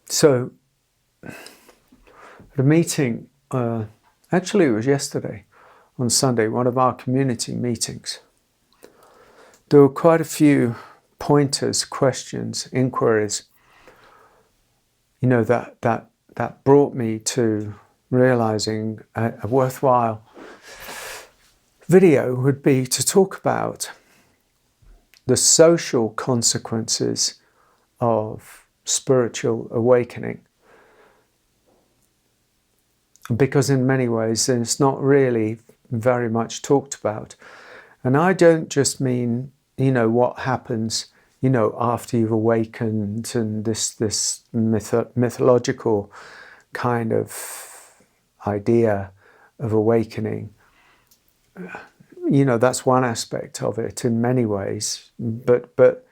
So, the meeting, actually it was yesterday, on Sunday, one of our community meetings. There were quite a few pointers, questions, inquiries, that brought me to realizing a worthwhile video would be to talk about the social consequences of spiritual awakening. Because in many ways it's not really very much talked about. And I don't just mean, what happens, after you've awakened and this mythological kind of idea of awakening. That's one aspect of it in many ways. But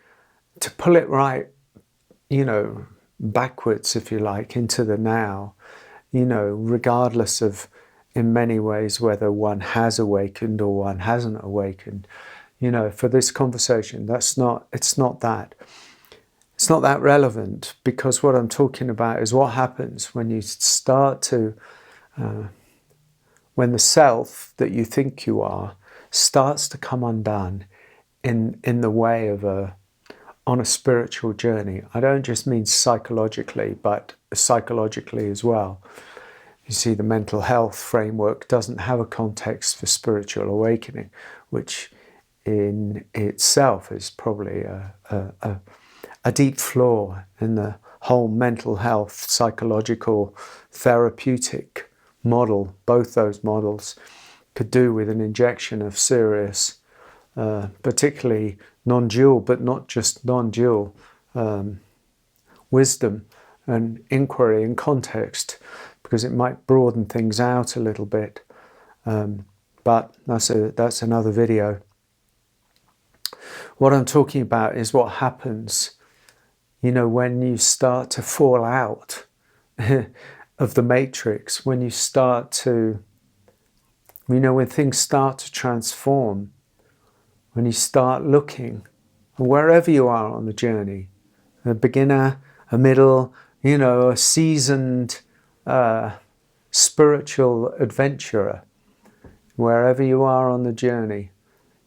to pull it right, backwards, if you like, into the now, regardless of, in many ways, whether one has awakened or one hasn't awakened, for this conversation, it's not that relevant, because what I'm talking about is what happens when you start to, when the self that you think you are starts to come undone in the way of on a spiritual journey. I don't just mean psychologically, but psychologically as well. You see, the mental health framework doesn't have a context for spiritual awakening, which in itself is probably a deep flaw in the whole mental health, psychological, therapeutic model. Both those models could do with an injection of serious, particularly non-dual, but not just non-dual, wisdom and inquiry and context, because it might broaden things out a little bit. But that's another video. What I'm talking about is what happens, when you start to fall out of the matrix, when you start to, when things start to transform, when you start looking, wherever you are on the journey, a beginner, a middle, a seasoned spiritual adventurer, wherever you are on the journey,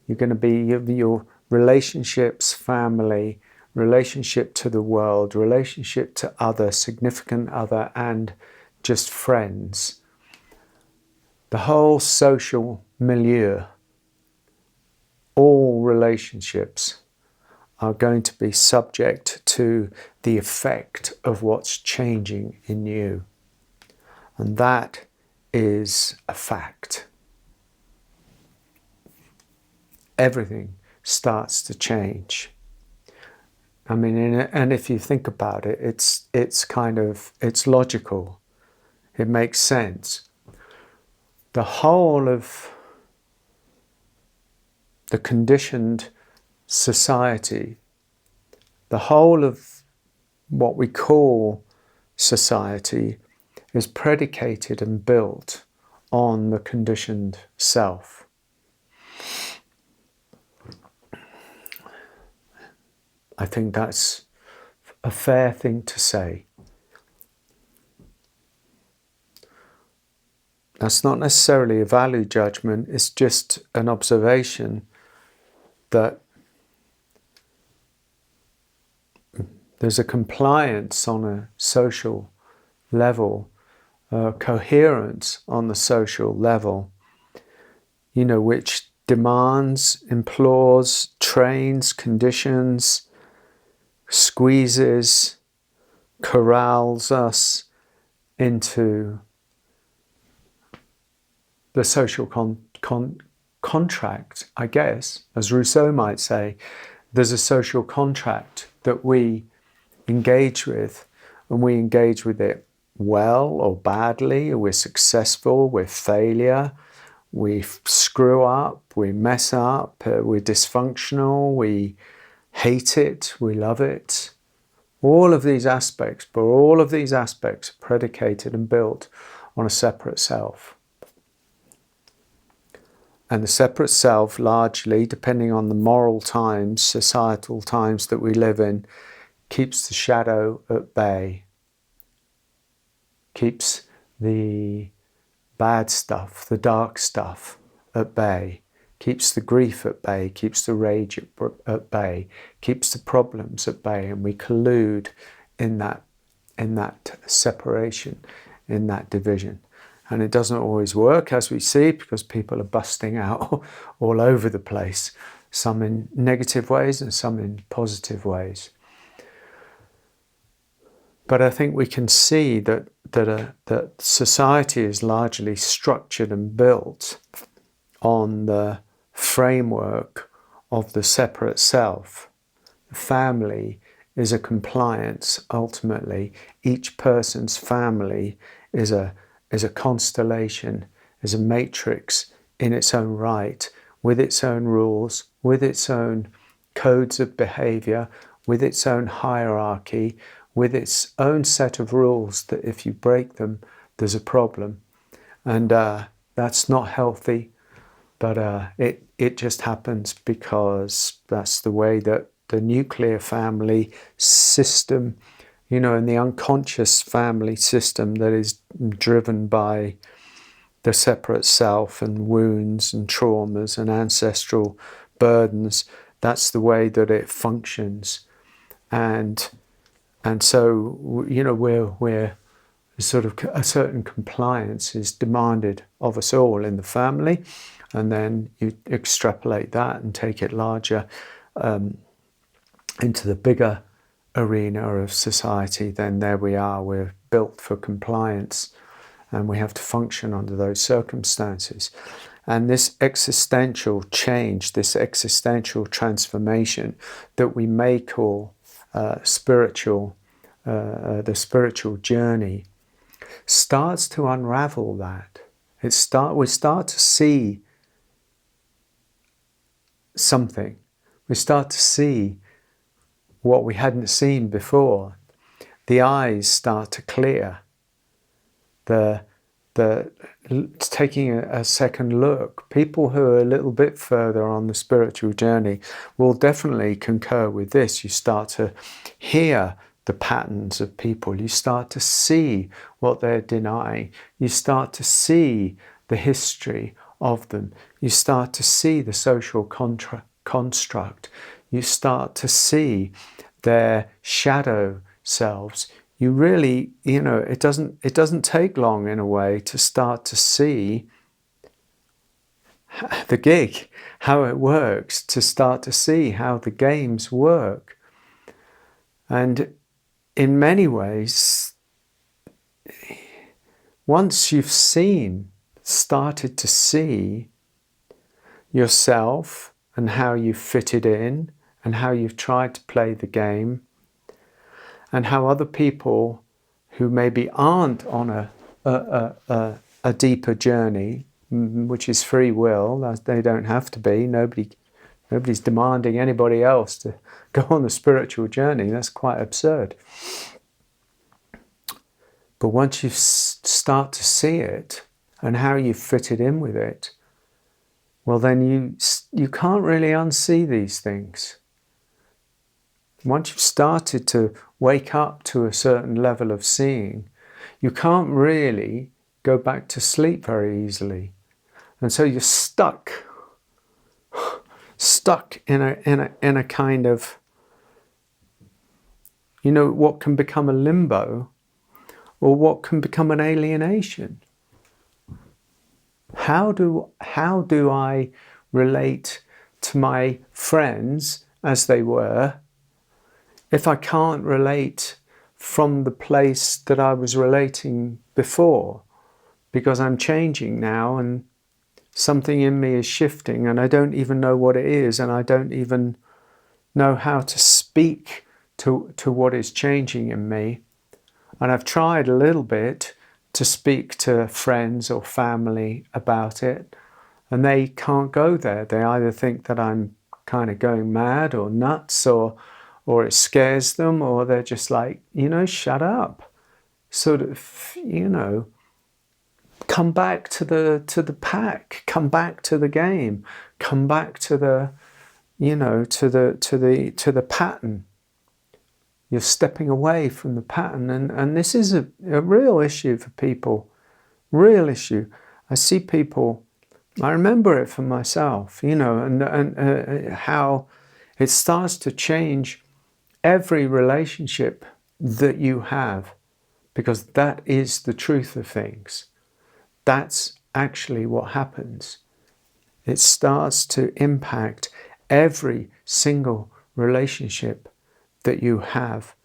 you're going to be your relationships, family, relationship to the world, relationship to other, significant other, and just friends. The whole social milieu, all relationships are going to be subject to the effect of what's changing in you. And that is a fact. Everything starts to change. I mean, and if you think about it, it's logical. It makes sense. The whole of the conditioned society, the whole of what we call society, is predicated and built on the conditioned self. I think that's a fair thing to say. That's not necessarily a value judgment, it's just an observation that there's a compliance on a social level, coherence on the social level, which demands, implores, trains, conditions, squeezes, corrals us into the social contract, I guess, as Rousseau might say. There's a social contract that we engage with, and we engage with it well or badly. We're successful, we're failure, we screw up, we mess up, we're dysfunctional, we hate it, we love it. All of these aspects, but all of these aspects are predicated and built on a separate self. And the separate self, largely, depending on the moral times, societal times that we live in, keeps the shadow at bay. keeps the bad stuff, the dark stuff at bay, keeps the grief at bay, keeps the rage at bay, keeps the problems at bay, and we collude in that separation, in that division. And it doesn't always work, as we see, because people are busting out all over the place, some in negative ways and some in positive ways. But I think we can see that society is largely structured and built on the framework of the separate self. Family is a compliance, ultimately. Each person's family is a constellation, is a matrix in its own right, with its own rules, with its own codes of behavior, with its own hierarchy, with its own set of rules that if you break them, there's a problem. And that's not healthy, but it just happens because that's the way that the nuclear family system, you know, and the unconscious family system that is driven by the separate self and wounds and traumas and ancestral burdens, that's the way that it functions. And so, you know, we're sort of a certain compliance is demanded of us all in the family, and then you extrapolate that and take it larger into the bigger arena of society. Then there we are, we're built for compliance, and we have to function under those circumstances. And this existential change, this existential transformation that we may call the spiritual journey, starts to unravel that. We start to see something. We start to see what we hadn't seen before. The eyes start to clear. Taking a second look. People who are a little bit further on the spiritual journey will definitely concur with this. You start to hear the patterns of people. You start to see what they're denying. You start to see the history of them. You start to see the social construct. You start to see their shadow selves. You really, you know, it doesn't take long in a way to start to see the gig, how it works, to start to see how the games work. And in many ways, once you've started to see yourself and how you fitted in and how you've tried to play the game, and how other people who maybe aren't on a deeper journey, which is free will, they don't have to be, nobody's demanding anybody else to go on the spiritual journey. That's quite absurd. But once you start to see it and how you fitted in with it, well, then you can't really unsee these things. Once you've started to wake up to a certain level of seeing, you can't really go back to sleep very easily. And so you're stuck in a kind of, you know, what can become a limbo or what can become an alienation. How do I relate to my friends as they were if I can't relate from the place that I was relating before? Because I'm changing now and something in me is shifting and I don't even know what it is, and I don't even know how to speak to what is changing in me. And I've tried a little bit to speak to friends or family about it, and they can't go there. They either think that I'm kind of going mad or nuts, or it scares them, or they're just like, you know, shut up. Sort of, you know, come back to the pack, come back to the game, come back to the, you know, to the pattern. You're stepping away from the pattern. And this is a real issue for people. Real issue. I see people, I remember it for myself, you know, and how it starts to change every relationship that you have, because that is the truth of things. That's actually what happens. It starts to impact every single relationship that you have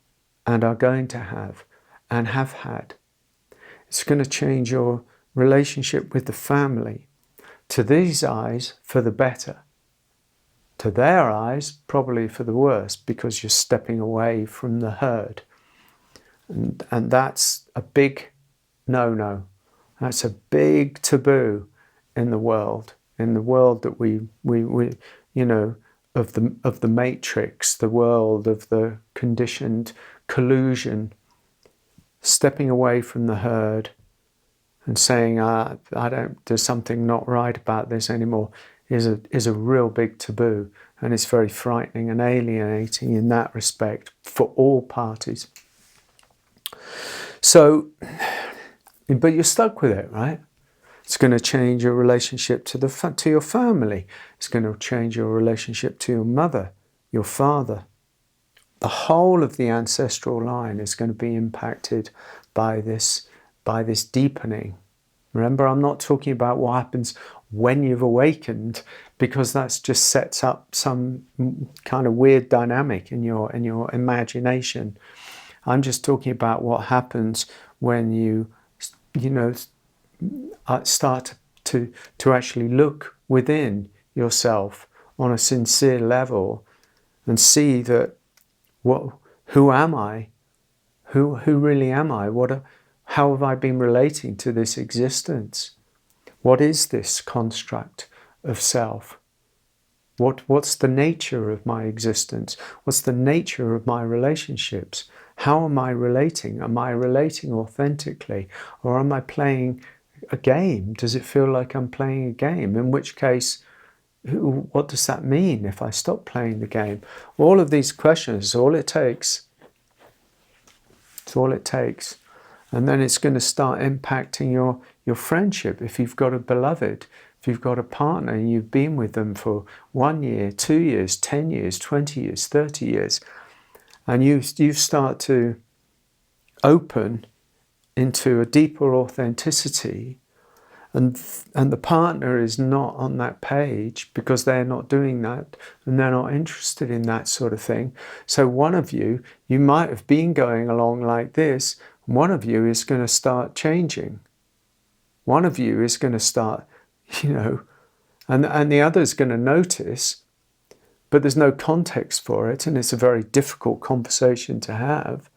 and are going to have and have had. It's going to change your relationship with the family. To these eyes, for the better. To their eyes, probably for the worse, because you're stepping away from the herd. And that's a big no-no. That's a big taboo in the world that we you know, of the matrix, the world of the conditioned collusion, stepping away from the herd and saying, there's something not right about this anymore, is a real big taboo, and it's very frightening and alienating in that respect for all parties. So, but you're stuck with it, right? It's going to change your relationship to your family. It's going to change your relationship to your mother, your father. The whole of the ancestral line is going to be impacted by this deepening. Remember, I'm not talking about what happens when you've awakened, because that just sets up some kind of weird dynamic in your imagination. I'm just talking about what happens when you start to actually look within yourself on a sincere level and see that who am I? Who really am I? How have I been relating to this existence? What is this construct of self? What's the nature of my existence? What's the nature of my relationships? How am I relating? Am I relating authentically? Or am I playing a game? Does it feel like I'm playing a game? In which case, what does that mean if I stop playing the game? All of these questions is all it takes. It's all it takes. And then it's going to start impacting your friendship. If you've got a beloved, if you've got a partner and you've been with them for 1 year, 2 years, 10 years, 20 years, 30 years, and you start to open into a deeper authenticity, and the partner is not on that page because they're not doing that and they're not interested in that sort of thing. So one of you might have been going along like this, and one of you is going to start changing. One of you is going to start, and the other is going to notice, but there's no context for it, and it's a very difficult conversation to have.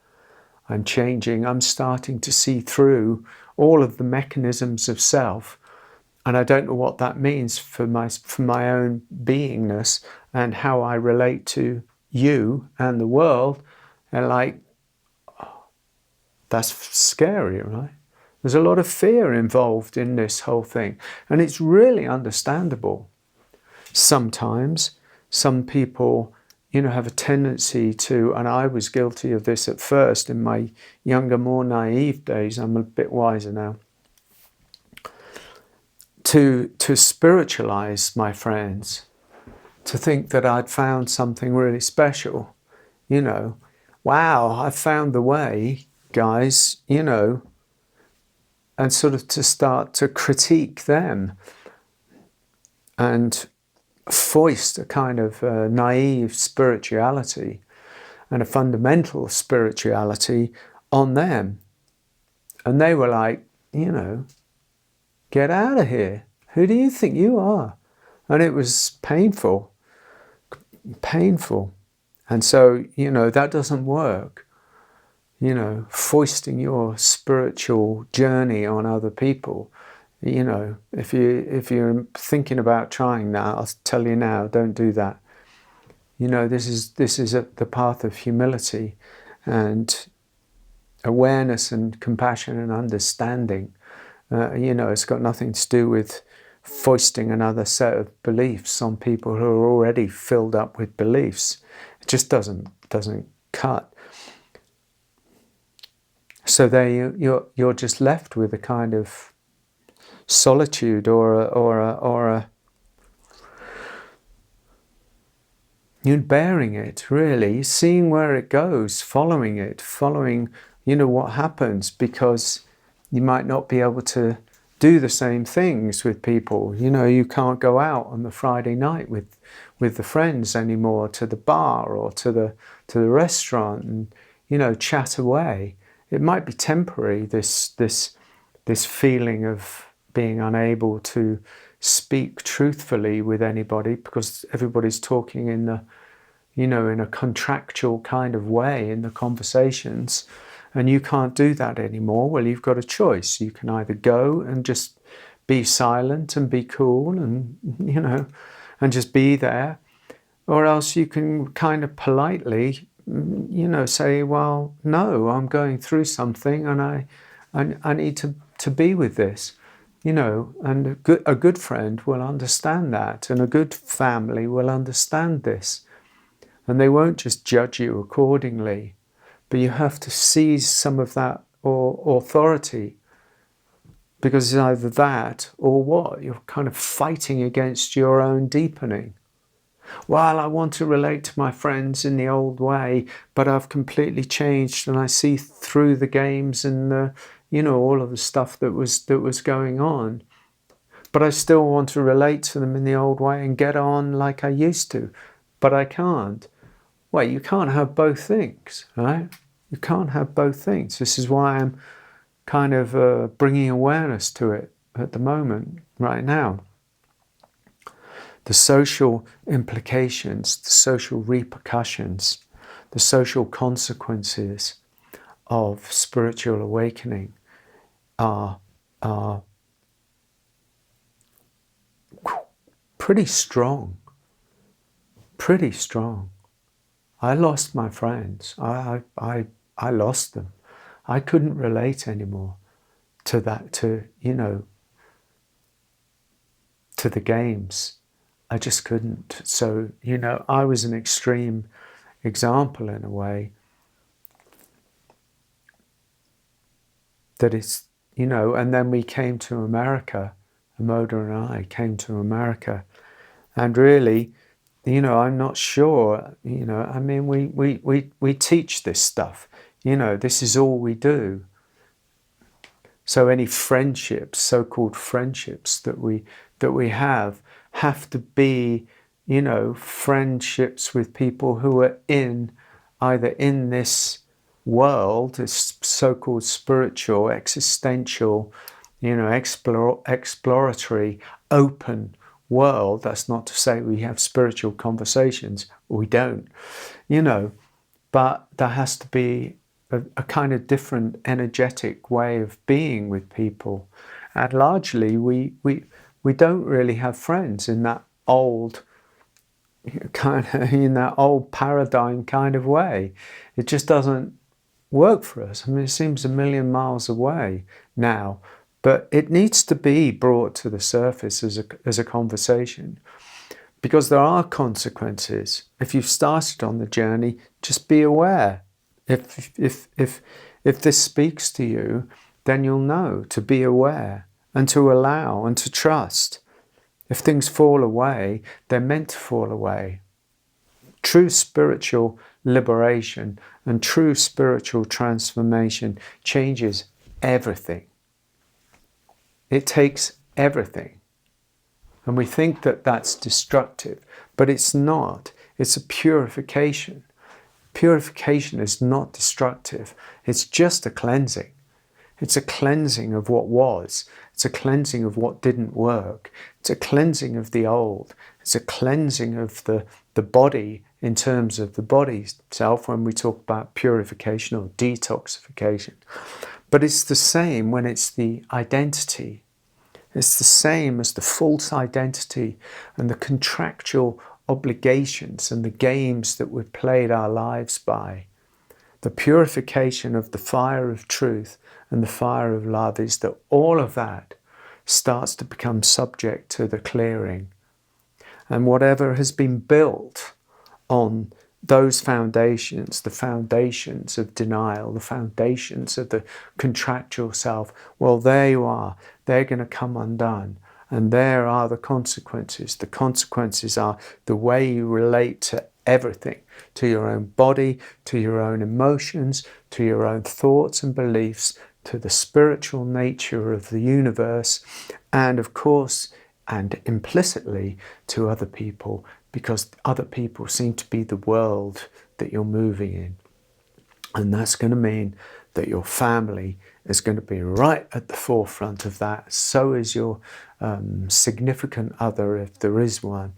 I'm changing, I'm starting to see through all of the mechanisms of self, and I don't know what that means for my own beingness and how I relate to you and the world. And that's scary, right? There's a lot of fear involved in this whole thing, and it's really understandable. Sometimes some people have a tendency to, and I was guilty of this at first in my younger, more naive days, I'm a bit wiser now, to spiritualize my friends, to think that I'd found something really special. Wow, I found the way, guys, and sort of to start to critique them and foist a kind of naive spirituality and a fundamental spirituality on them. And they were like, get out of here. Who do you think you are? And it was painful. And so, that doesn't work. Foisting your spiritual journey on other people. If you're thinking about trying that, I'll tell you now, don't do that. This is the path of humility and awareness and compassion and understanding. It's got nothing to do with foisting another set of beliefs on people who are already filled up with beliefs. It just doesn't cut. So there you're just left with a kind of solitude or a you're bearing it, really, seeing where it goes, following it, following, what happens, because you might not be able to do the same things with people. You can't go out on the Friday night with the friends anymore, to the bar or to the restaurant, and chat away. It might be temporary, this feeling of being unable to speak truthfully with anybody, because everybody's talking in a contractual kind of way in the conversations, and you can't do that anymore. Well, you've got a choice. You can either go and just be silent and be cool and, and just be there, or else you can kind of politely, say, well, no, I'm going through something and I need to be with this. And a good friend will understand that, and a good family will understand this. And they won't just judge you accordingly, but you have to seize some of that authority, because it's either that or what? You're kind of fighting against your own deepening. Well, I want to relate to my friends in the old way, but I've completely changed and I see through the games and all of the stuff that was going on. But I still want to relate to them in the old way and get on like I used to, but I can't. Well, you can't have both things, right? You can't have both things. This is why I'm kind of bringing awareness to it at the moment, right now. The social implications, the social repercussions, the social consequences of spiritual awakening are pretty strong. Pretty strong. I lost my friends. I lost them. I couldn't relate anymore to that, to the games. I just couldn't. So, I was an extreme example in a way that it's, and then we came to America, Amoda and I came to America, and really, I'm not sure, I mean, we teach this stuff, this is all we do. So any friendships, so-called friendships that we have to be, friendships with people who are either in this world, this so-called spiritual, existential, exploratory, open world. That's not to say we have spiritual conversations. We don't, but there has to be a kind of different energetic way of being with people. And largely we don't really have friends in that old paradigm kind of way. It just doesn't work for us. I mean, it seems a million miles away now, but it needs to be brought to the surface as a conversation, because there are consequences. If you've started on the journey, just be aware. If this speaks to you, then you'll know to be aware and to allow and to trust. If things fall away, they're meant to fall away. True spiritual liberation and true spiritual transformation changes everything. It takes everything. And we think that that's destructive, but it's not. It's a purification. Purification is not destructive. It's just a cleansing. It's a cleansing of what was. It's a cleansing of what didn't work. It's a cleansing of the old. It's a cleansing of the body in terms of the body itself when we talk about purification or detoxification. But it's the same when it's the identity. It's the same as the false identity and the contractual obligations and the games that we've played our lives by. The purification of the fire of truth and the fire of love is that all of that starts to become subject to the clearing. And whatever has been built on those foundations, the foundations of denial, the foundations of the contractual self, well, there you are. They're going to come undone. And there are the consequences. The consequences are the way you relate to everything, to your own body, to your own emotions, to your own thoughts and beliefs, to the spiritual nature of the universe, and of course, and implicitly to other people, because other people seem to be the world that you're moving in. And that's going to mean that your family is going to be right at the forefront of that. So is your significant other, if there is one.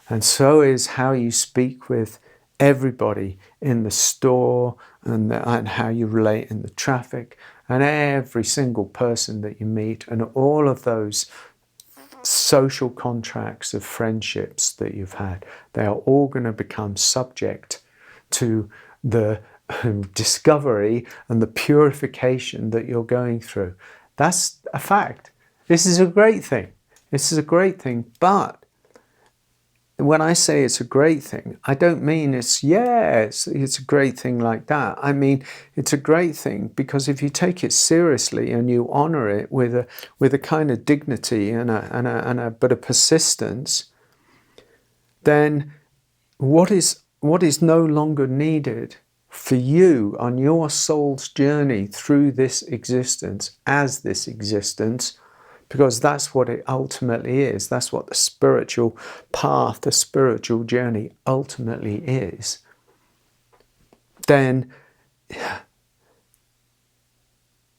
And so is how you speak with everybody in the store, and how you relate in the traffic, and every single person that you meet, and all of those social contracts of friendships that you've had. They are all going to become subject to the discovery and the purification that you're going through. That's a fact. This is a great thing. This is a great thing. But when I say it's a great thing, I don't mean it's a great thing like that. I mean, it's a great thing because if you take it seriously and you honor it with a kind of dignity and a persistence, then what is no longer needed for you on your soul's journey through this existence, as this existence, because that's what it ultimately is. That's what the spiritual path, the spiritual journey ultimately is. Then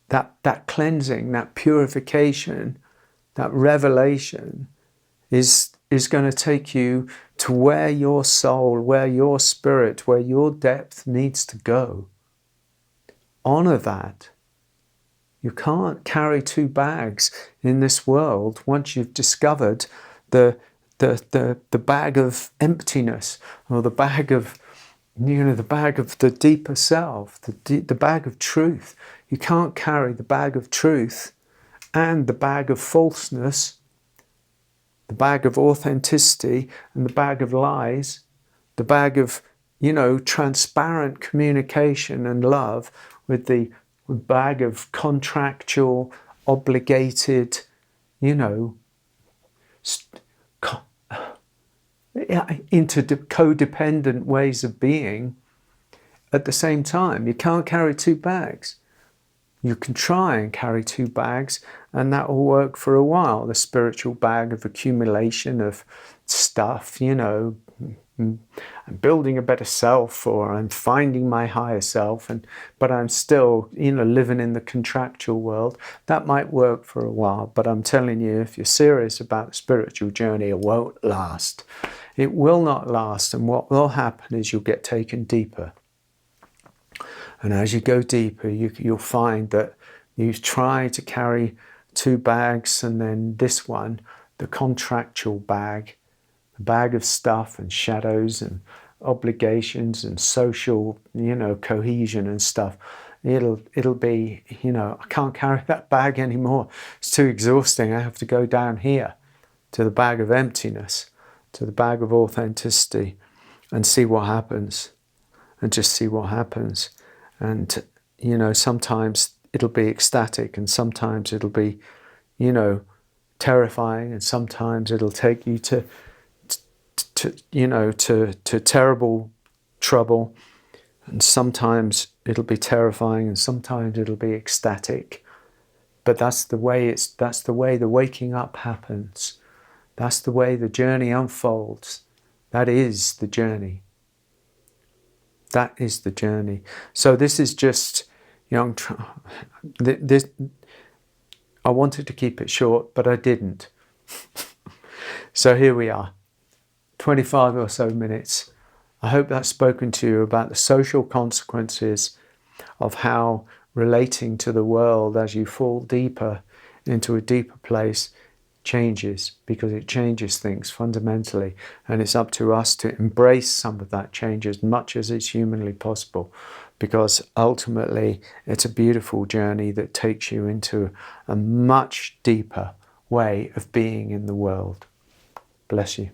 that cleansing, that purification, that revelation is going to take you to where your soul, where your spirit, where your depth needs to go. Honor that. You can't carry two bags in this world once you've discovered the bag of emptiness, or the bag of the deeper self, the bag of truth. You can't carry the bag of truth and the bag of falseness, the bag of authenticity and the bag of lies, the bag of, transparent communication and love with the bag of contractual, obligated, codependent ways of being at the same time. You can't carry two bags. You can try and carry two bags, and that will work for a while. The spiritual bag of accumulation of stuff, I'm building a better self, or I'm finding my higher self, but I'm still, living in the contractual world. That might work for a while, but I'm telling you, if you're serious about the spiritual journey, it won't last. It will not last, and what will happen is you'll get taken deeper. And as you go deeper, you'll find that you try to carry two bags, and then this one, the contractual bag, a bag of stuff and shadows and obligations and social, cohesion and stuff. It'll be, I can't carry that bag anymore. It's too exhausting. I have to go down here to the bag of emptiness, to the bag of authenticity, and see what happens. And just see what happens. And, sometimes it'll be ecstatic, and sometimes it'll be, terrifying, and sometimes it'll take you to terrible trouble, and sometimes it'll be terrifying, and sometimes it'll be ecstatic. But that's the way the waking up happens. That's the way the journey unfolds. That is the journey. That is the journey. So this is just, I wanted to keep it short, but I didn't. So here we are. 25 or so minutes. I hope that's spoken to you about the social consequences of how relating to the world as you fall deeper into a deeper place changes, because it changes things fundamentally, and it's up to us to embrace some of that change as much as it's humanly possible, because ultimately it's a beautiful journey that takes you into a much deeper way of being in the world. Bless you.